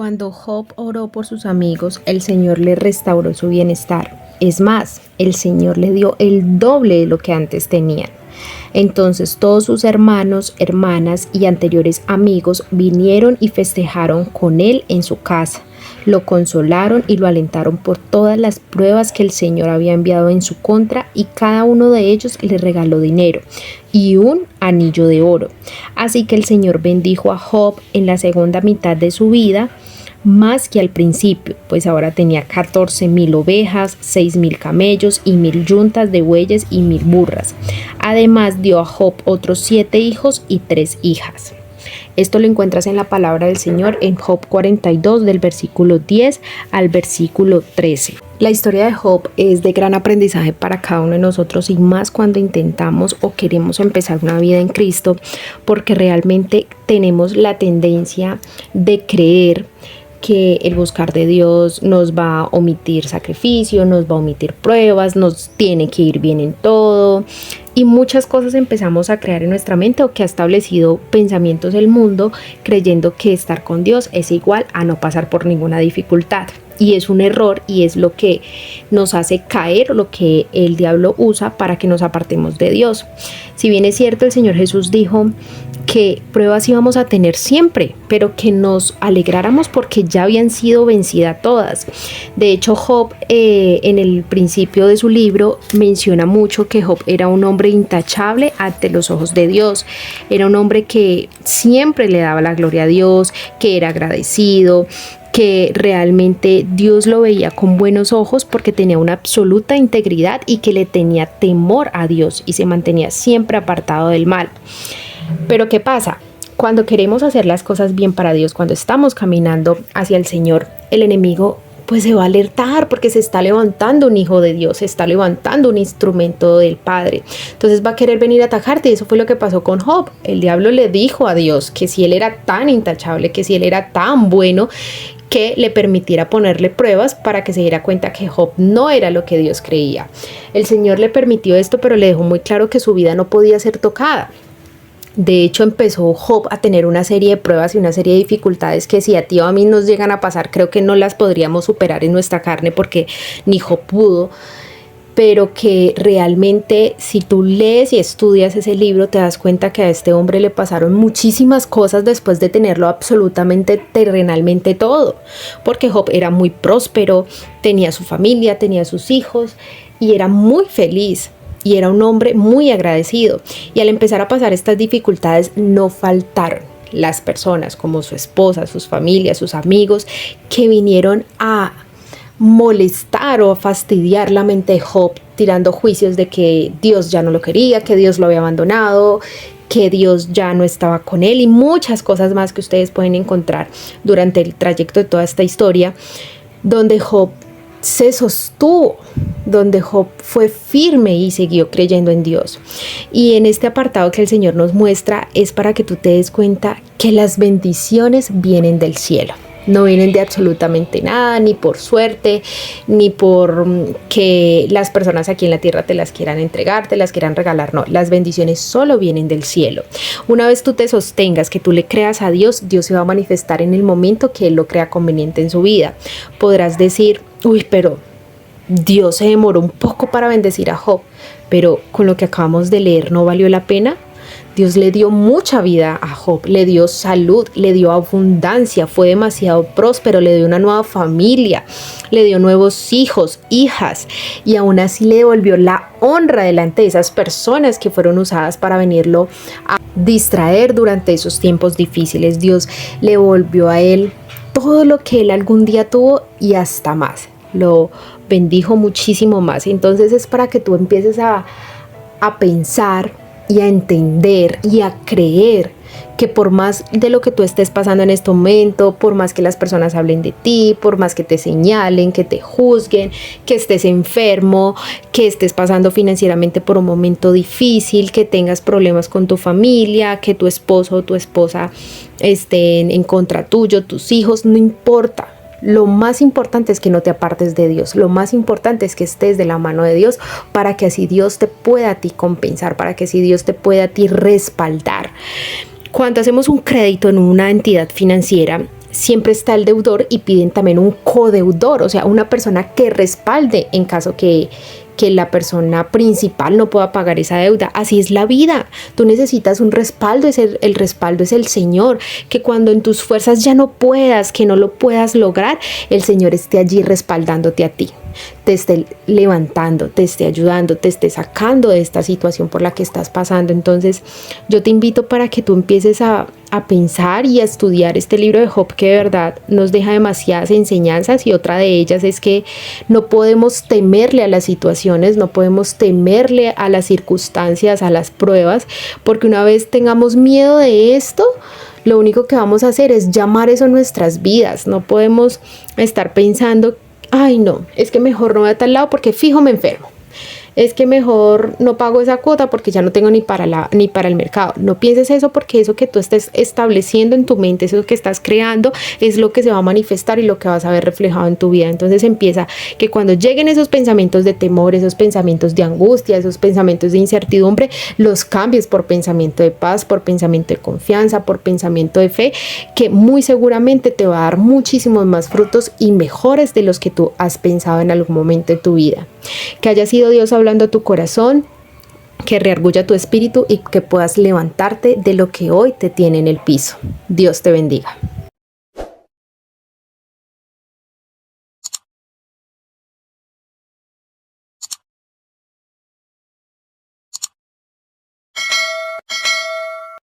Cuando Job oró por sus amigos, el Señor le restauró su bienestar. Es más, el Señor le dio el doble de lo que antes tenían. Entonces todos sus hermanos, hermanas y anteriores amigos vinieron y festejaron con él en su casa. Lo consolaron y lo alentaron por todas las pruebas que el Señor había enviado en su contra, y cada uno de ellos le regaló dinero y un anillo de oro. Así que el Señor bendijo a Job en la segunda mitad de su vida, más que al principio, pues ahora tenía 14,000 ovejas, 6,000 camellos y 1,000 yuntas de bueyes y 1,000 burras. Además dio a Job otros 7 hijos y 3 hijas. Esto lo encuentras en la palabra del Señor en Job 42, del versículo 10 al versículo 13. La historia de Job es de gran aprendizaje para cada uno de nosotros, y más cuando intentamos o queremos empezar una vida en Cristo, porque realmente tenemos la tendencia de creer que el buscar de Dios nos va a omitir sacrificio, nos va a omitir pruebas, nos tiene que ir bien en todo, y muchas cosas empezamos a crear en nuestra mente, o que ha establecido pensamientos del mundo, creyendo que estar con Dios es igual a no pasar por ninguna dificultad. Y es un error, y es lo que nos hace caer, lo que el diablo usa para que nos apartemos de Dios. Si bien es cierto, el Señor Jesús dijo que pruebas íbamos a tener siempre, pero que nos alegráramos porque ya habían sido vencidas todas. De hecho, Job en el principio de su libro menciona mucho que Job era un hombre intachable ante los ojos de Dios. Era un hombre que siempre le daba la gloria a Dios, que era agradecido, que realmente Dios lo veía con buenos ojos porque tenía una absoluta integridad y que le tenía temor a Dios y se mantenía siempre apartado del mal. Pero ¿qué pasa? Cuando queremos hacer las cosas bien para Dios, cuando estamos caminando hacia el Señor, el enemigo pues se va a alertar porque se está levantando un hijo de Dios, se está levantando un instrumento del Padre. Entonces va a querer venir a atacarte, y eso fue lo que pasó con Job. El diablo le dijo a Dios que si él era tan intachable, que si él era tan bueno, que le permitiera ponerle pruebas para que se diera cuenta que Job no era lo que Dios creía. El Señor le permitió esto, pero le dejó muy claro que su vida no podía ser tocada. De hecho, empezó Job a tener una serie de pruebas y una serie de dificultades que si a ti o a mí nos llegan a pasar, creo que no las podríamos superar en nuestra carne, porque ni Job pudo. Pero que realmente si tú lees y estudias ese libro, te das cuenta que a este hombre le pasaron muchísimas cosas después de tenerlo absolutamente terrenalmente todo. Porque Job era muy próspero, tenía su familia, tenía sus hijos y era muy feliz. Y era un hombre muy agradecido. Y al empezar a pasar estas dificultades, no faltaron las personas como su esposa, sus familias, sus amigos, que vinieron a molestar o a fastidiar la mente de Job, tirando juicios de que Dios ya no lo quería, que Dios lo había abandonado, que Dios ya no estaba con él, y muchas cosas más que ustedes pueden encontrar durante el trayecto de toda esta historia, donde Job se sostuvo, donde Job fue firme y siguió creyendo en Dios. Y en este apartado que el Señor nos muestra es para que tú te des cuenta que las bendiciones vienen del cielo. No vienen de absolutamente nada, ni por suerte, ni por que las personas aquí en la tierra te las quieran entregar, te las quieran regalar. No, las bendiciones solo vienen del cielo. Una vez tú te sostengas, que tú le creas a Dios, Dios se va a manifestar en el momento que Él lo crea conveniente en su vida. Podrás decir, uy, pero Dios se demoró un poco para bendecir a Job, pero con lo que acabamos de leer, ¿no valió la pena? Dios le dio mucha vida a Job, le dio salud, le dio abundancia, fue demasiado próspero, le dio una nueva familia, le dio nuevos hijos, hijas, y aún así le devolvió la honra delante de esas personas que fueron usadas para venirlo a distraer durante esos tiempos difíciles. Dios le volvió a él todo lo que él algún día tuvo y hasta más. Lo bendijo muchísimo más. Entonces es para que tú empieces a pensar y a entender y a creer que por más de lo que tú estés pasando en este momento, por más que las personas hablen de ti, por más que te señalen, que te juzguen, que estés enfermo, que estés pasando financieramente por un momento difícil, que tengas problemas con tu familia, que tu esposo o tu esposa estén en contra tuyo, tus hijos, no importa. Lo más importante es que no te apartes de Dios. Lo más importante es que estés de la mano de Dios, para que así Dios te pueda a ti compensar, para que así Dios te pueda a ti respaldar. Cuando hacemos un crédito en una entidad financiera, siempre está el deudor y piden también un codeudor, o sea, una persona que respalde en caso que la persona principal no pueda pagar esa deuda. Así es la vida. Tú necesitas un respaldo, el respaldo es el Señor, que cuando en tus fuerzas ya no puedas, que no lo puedas lograr, el Señor esté allí respaldándote a ti, te esté levantando, te esté ayudando, te esté sacando de esta situación por la que estás pasando. Entonces yo te invito para que tú empieces a pensar y a estudiar este libro de Job, que de verdad nos deja demasiadas enseñanzas, y otra de ellas es que no podemos temerle a las situaciones, no podemos temerle a las circunstancias, a las pruebas, porque una vez tengamos miedo de esto, lo único que vamos a hacer es llamar eso a nuestras vidas. No podemos estar pensando, ay no, es que mejor no voy a tal lado porque fijo me enfermo. Es que mejor no pago esa cuota porque ya no tengo ni para el mercado. No pienses eso, porque eso que tú estés estableciendo en tu mente, eso que estás creando, es lo que se va a manifestar y lo que vas a ver reflejado en tu vida. Entonces empieza que cuando lleguen esos pensamientos de temor, esos pensamientos de angustia, esos pensamientos de incertidumbre, los cambies por pensamiento de paz, por pensamiento de confianza, por pensamiento de fe, que muy seguramente te va a dar muchísimos más frutos y mejores de los que tú has pensado en algún momento de tu vida. Que haya sido Dios hablando a tu corazón, que reargulla tu espíritu y que puedas levantarte de lo que hoy te tiene en el piso. Dios te bendiga.